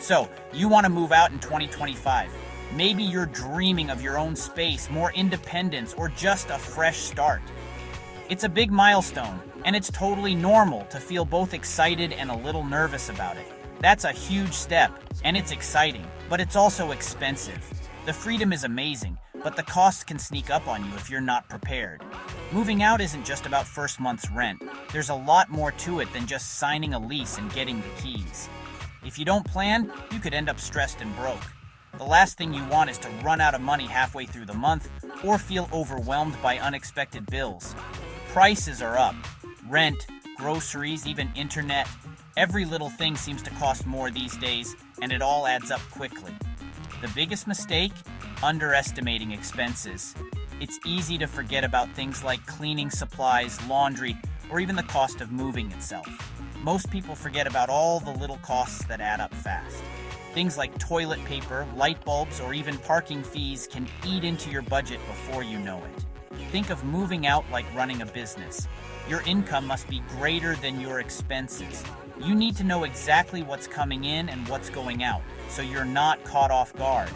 So, you want to move out in 2025. Maybe you're dreaming of your own space, more independence, or just a fresh start. It's a big milestone, and it's totally normal to feel both excited and a little nervous about it. That's a huge step, and it's exciting, but it's also expensive. The freedom is amazing, but the costs can sneak up on you if you're not prepared. Moving out isn't just about first month's rent. There's a lot more to it than just signing a lease and getting the keys. If you don't plan, you could end up stressed and broke. The last thing you want is to run out of money halfway through the month or feel overwhelmed by unexpected bills. Prices are up. Rent, groceries, even internet. Every little thing seems to cost more these days, and it all adds up quickly. The biggest mistake? Underestimating expenses. It's easy to forget about things like cleaning supplies, laundry, or even the cost of moving itself. Most people forget about all the little costs that add up fast. Things like toilet paper, light bulbs, or even parking fees can eat into your budget before you know it. Think of moving out like running a business. Your income must be greater than your expenses. You need to know exactly what's coming in and what's going out, so you're not caught off guard.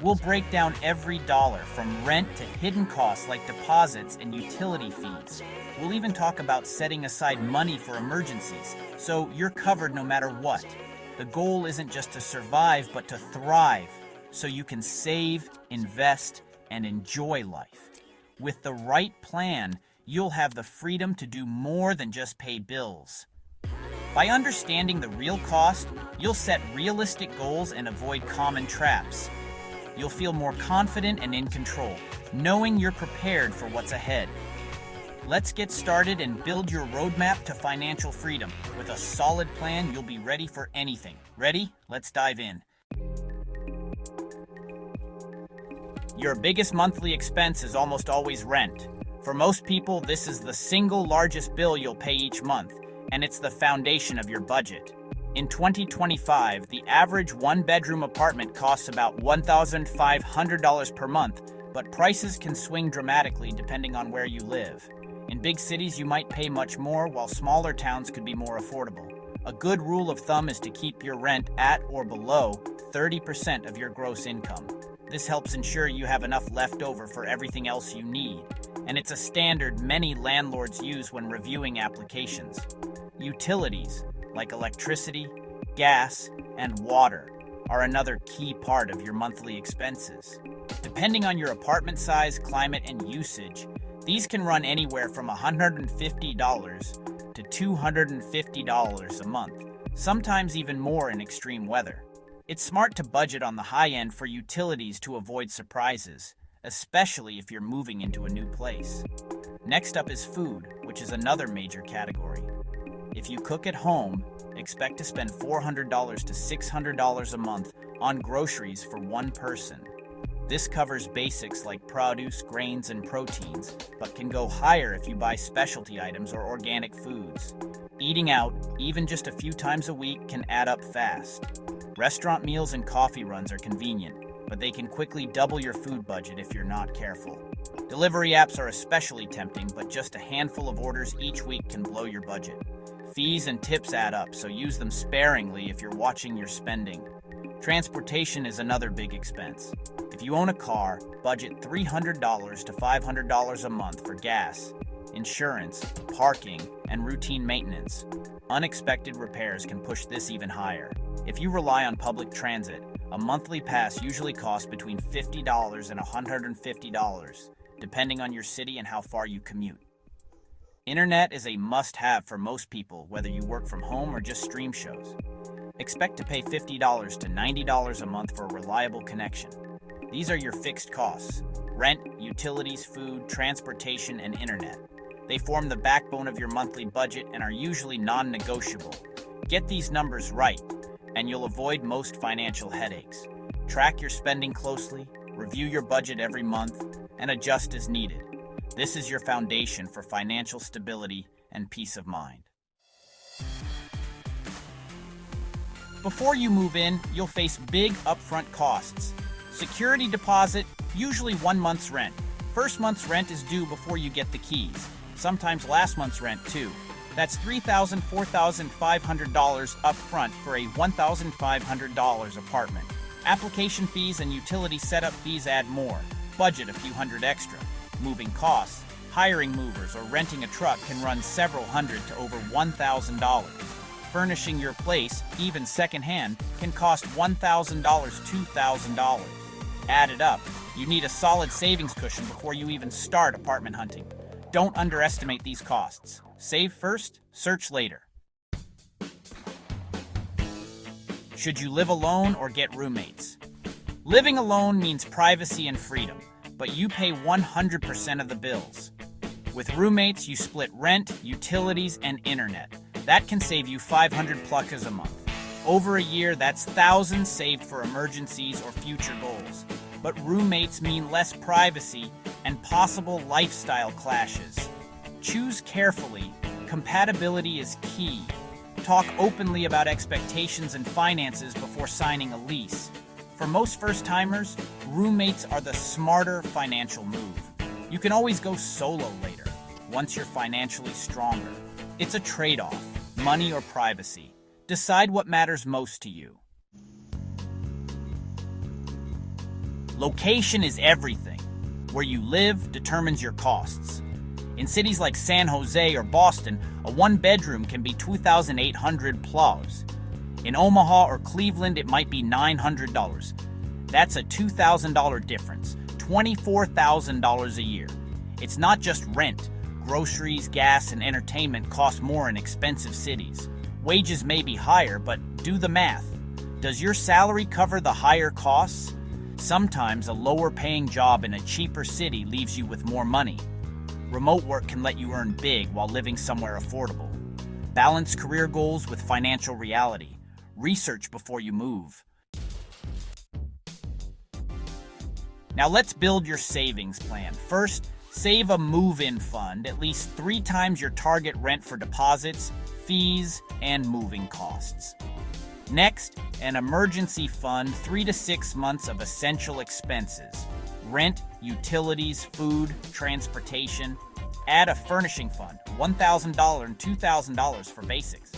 We'll break down every dollar, from rent to hidden costs like deposits and utility fees. We'll even talk about setting aside money for emergencies, so you're covered no matter what. The goal isn't just to survive, but to thrive, so you can save, invest, and enjoy life. With the right plan, you'll have the freedom to do more than just pay bills. By understanding the real cost, you'll set realistic goals and avoid common traps. You'll feel more confident and in control, knowing you're prepared for what's ahead. Let's get started and build your roadmap to financial freedom. With a solid plan, you'll be ready for anything. Ready? Let's dive in. Your biggest monthly expense is almost always rent. For most people, this is the single largest bill you'll pay each month, and it's the foundation of your budget. In 2025, the average one-bedroom apartment costs about $1,500 per month, but prices can swing dramatically depending on where you live. In big cities, you might pay much more, while smaller towns could be more affordable. A good rule of thumb is to keep your rent at or below 30% of your gross income. This helps ensure you have enough left over for everything else you need, and it's a standard many landlords use when reviewing applications. Utilities, like electricity, gas, and water, are another key part of your monthly expenses. Depending on your apartment size, climate, and usage, these can run anywhere from $150 to $250 a month, sometimes even more in extreme weather. It's smart to budget on the high end for utilities to avoid surprises, especially if you're moving into a new place. Next up is food, which is another major category. If you cook at home, expect to spend $400 to $600 a month on groceries for one person. This covers basics like produce, grains, and proteins, but can go higher if you buy specialty items or organic foods. Eating out, even just a few times a week, can add up fast. Restaurant meals and coffee runs are convenient, but they can quickly double your food budget if you're not careful. Delivery apps are especially tempting, but just a handful of orders each week can blow your budget. Fees and tips add up, so use them sparingly if you're watching your spending. Transportation is another big expense. If you own a car, budget $300 to $500 a month for gas, insurance, parking, and routine maintenance. Unexpected repairs can push this even higher. If you rely on public transit, a monthly pass usually costs between $50 and $150, depending on your city and how far you commute. Internet is a must-have for most people, whether you work from home or just stream shows. Expect to pay $50 to $90 a month for a reliable connection. These are your fixed costs: rent, utilities, food, transportation, and internet. They form the backbone of your monthly budget and are usually non-negotiable. Get these numbers right, and you'll avoid most financial headaches. Track your spending closely, review your budget every month, and adjust as needed. This is your foundation for financial stability and peace of mind. Before you move in, you'll face big upfront costs. Security deposit, usually 1 month's rent. First month's rent is due before you get the keys. Sometimes last month's rent too. That's $3,000, $4,500 up front for a $1,500 apartment. Application fees and utility setup fees add more. Budget a few hundred extra. Moving costs, hiring movers or renting a truck can run several hundred to over $1,000. Furnishing your place, even secondhand, can cost $1,000, $2,000. Add it up, you need a solid savings cushion before you even start apartment hunting. Don't underestimate these costs. Save first, search later. Should you live alone or get roommates? Living alone means privacy and freedom, but you pay 100% of the bills. With roommates, you split rent, utilities, and internet. That can save you $500 a month. Over a year, that's thousands saved for emergencies or future goals. But roommates mean less privacy and possible lifestyle clashes. Choose carefully. Compatibility is key. Talk openly about expectations and finances before signing a lease. For most first-timers, roommates are the smarter financial move. You can always go solo later, once you're financially stronger. It's a trade-off, money or privacy. Decide what matters most to you. Location is everything. Where you live determines your costs. In cities like San Jose or Boston, a one-bedroom can be $2,800 plus. In Omaha or Cleveland, it might be $900. That's a $2,000 difference, $24,000 a year. It's not just rent. Groceries, gas, and entertainment cost more in expensive cities. Wages may be higher, but do the math. Does your salary cover the higher costs? Sometimes a lower-paying job in a cheaper city leaves you with more money. Remote work can let you earn big while living somewhere affordable. Balance career goals with financial reality. Research before you move. Now let's build your savings plan. First, save a move-in fund, at least 3 times your target rent for deposits, fees, and moving costs. Next, an emergency fund, 3 to 6 months of essential expenses. Rent, utilities, food, transportation. Add a furnishing fund, $1,000 and $2,000 for basics.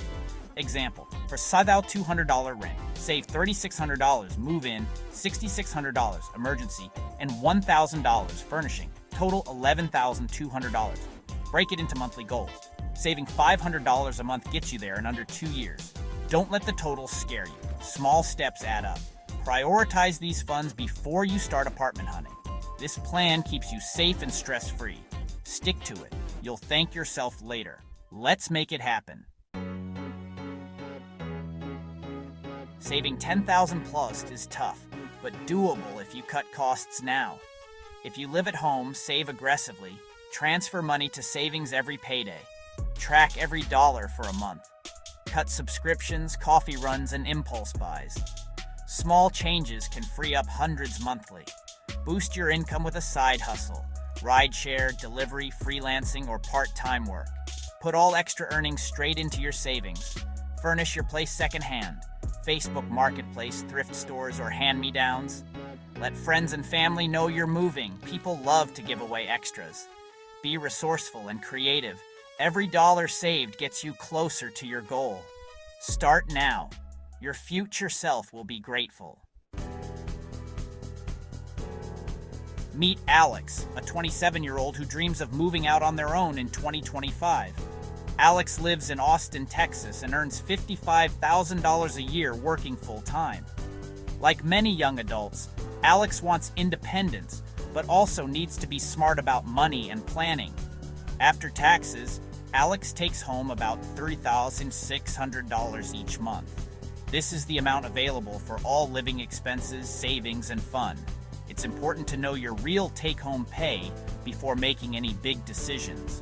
Example, for $200 rent, save $3,600 move-in, $6,600 emergency, and $1,000 furnishing. Total $11,200. Break it into monthly goals. Saving $500 a month gets you there in under 2 years. Don't let the totals scare you. Small steps add up. Prioritize these funds before you start apartment hunting. This plan keeps you safe and stress-free. Stick to it. You'll thank yourself later. Let's make it happen. Saving $10,000 plus is tough, but doable if you cut costs now. If you live at home, save aggressively. Transfer money to savings every payday. Track every dollar for a month. Cut subscriptions, coffee runs, and impulse buys. Small changes can free up hundreds monthly. Boost your income with a side hustle. Rideshare, delivery, freelancing, or part-time work. Put all extra earnings straight into your savings. Furnish your place secondhand. Facebook Marketplace, thrift stores, or hand-me-downs. Let friends and family know you're moving. People love to give away extras. Be resourceful and creative. Every dollar saved gets you closer to your goal. Start now. Your future self will be grateful. Meet Alex, a 27-year-old who dreams of moving out on their own in 2025. Alex lives in Austin, Texas, and earns $55,000 a year working full-time. Like many young adults, Alex wants independence, but also needs to be smart about money and planning. After taxes, Alex takes home about $3,600 each month. This is the amount available for all living expenses, savings, and fun. It's important to know your real take-home pay before making any big decisions.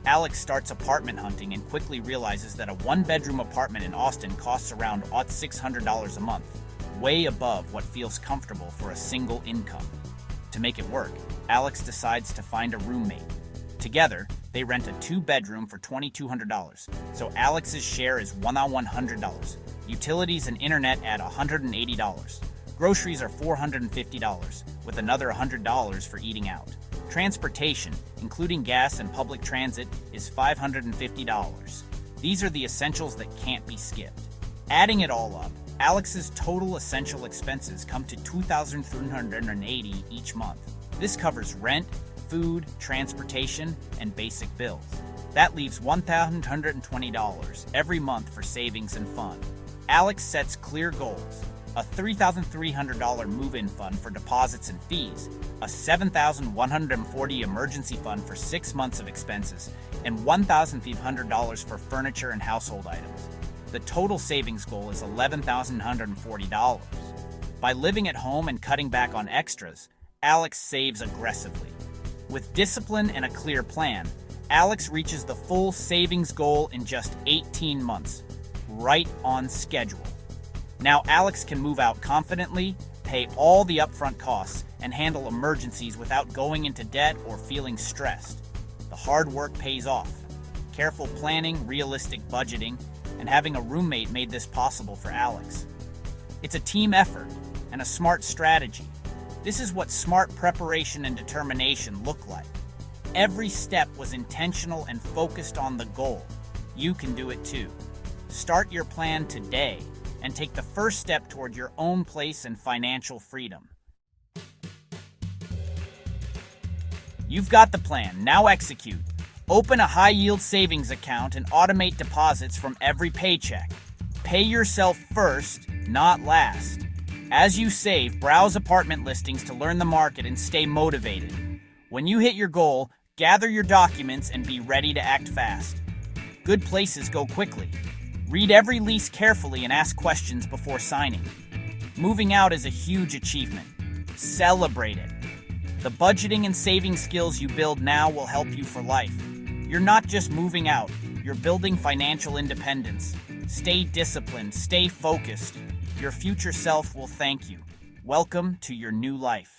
Alex starts apartment hunting and quickly realizes that a one-bedroom apartment in Austin costs around $600 a month, way above what feels comfortable for a single income. To make it work, Alex decides to find a roommate. Together, they rent a 2-bedroom for $2,200, so Alex's share is $1,100. Utilities and internet add $180. Groceries are $450, with another $100 for eating out. Transportation, including gas and public transit, is $550. These are the essentials that can't be skipped. Adding it all up, Alex's total essential expenses come to $2,380 each month. This covers rent, food, transportation, and basic bills. That leaves $1,120 every month for savings and fun. Alex sets clear goals: a $3,300 move-in fund for deposits and fees, a $7,140 emergency fund for 6 months of expenses, and $1,500 for furniture and household items. The total savings goal is $11,140. By living at home and cutting back on extras, Alex saves aggressively. With discipline and a clear plan, Alex reaches the full savings goal in just 18 months, right on schedule. Now Alex can move out confidently, pay all the upfront costs, and handle emergencies without going into debt or feeling stressed. The hard work pays off. Careful planning, realistic budgeting, and having a roommate made this possible for Alex. It's a team effort and a smart strategy. This is what smart preparation and determination look like. Every step was intentional and focused on the goal. You can do it too. Start your plan today and take the first step toward your own place and financial freedom. You've got the plan, now execute. Open a high-yield savings account and automate deposits from every paycheck. Pay yourself first, not last. As you save, browse apartment listings to learn the market and stay motivated. When you hit your goal, gather your documents and be ready to act fast. Good places go quickly. Read every lease carefully and ask questions before signing. Moving out is a huge achievement. Celebrate it. The budgeting and saving skills you build now will help you for life. You're not just moving out, you're building financial independence. Stay disciplined, stay focused. Your future self will thank you. Welcome to your new life.